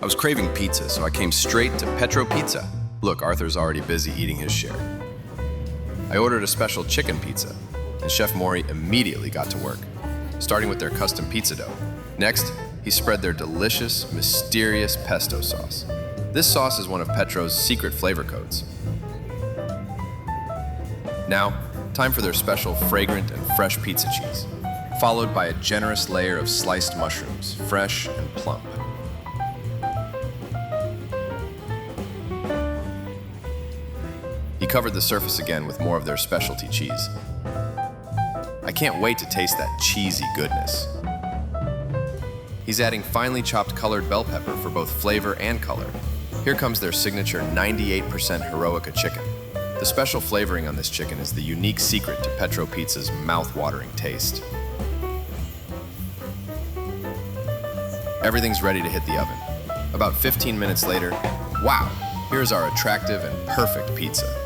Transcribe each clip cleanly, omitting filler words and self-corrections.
I was craving pizza, so I came straight to Petro Pizza. Look, Arthur's already busy eating his share. I ordered a special chicken pizza, and Chef Maury immediately got to work, starting with their custom pizza dough. Next, he spread their delicious, mysterious pesto sauce. This sauce is one of Petro's secret flavor codes. Now, time for their special fragrant and fresh pizza cheese, followed by a generous layer of sliced mushrooms, fresh and plump. He covered the surface again with more of their specialty cheese. I can't wait to taste that cheesy goodness. He's adding finely chopped colored bell pepper for both flavor and color. Here comes their signature 98% Heroica chicken. The special flavoring on this chicken is the unique secret to Petro Pizza's mouth-watering taste. Everything's ready to hit the oven. About 15 minutes later, wow, here's our attractive and perfect pizza.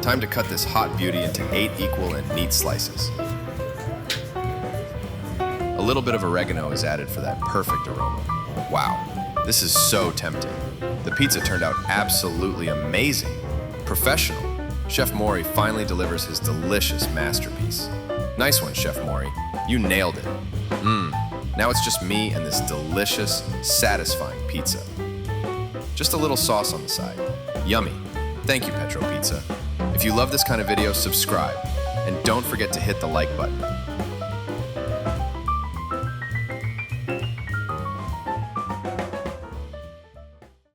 Time to cut this hot beauty into 8 equal and neat slices. A little bit of oregano is added for that perfect aroma. Wow, this is so tempting. The pizza turned out absolutely amazing. Professional. Chef Maury finally delivers his delicious masterpiece. Nice one, Chef Maury. You nailed it. Now it's just me and this delicious, satisfying pizza. Just a little sauce on the side. Yummy. Thank you, Petro Pizza. If you love this kind of video, subscribe. And don't forget to hit the like button.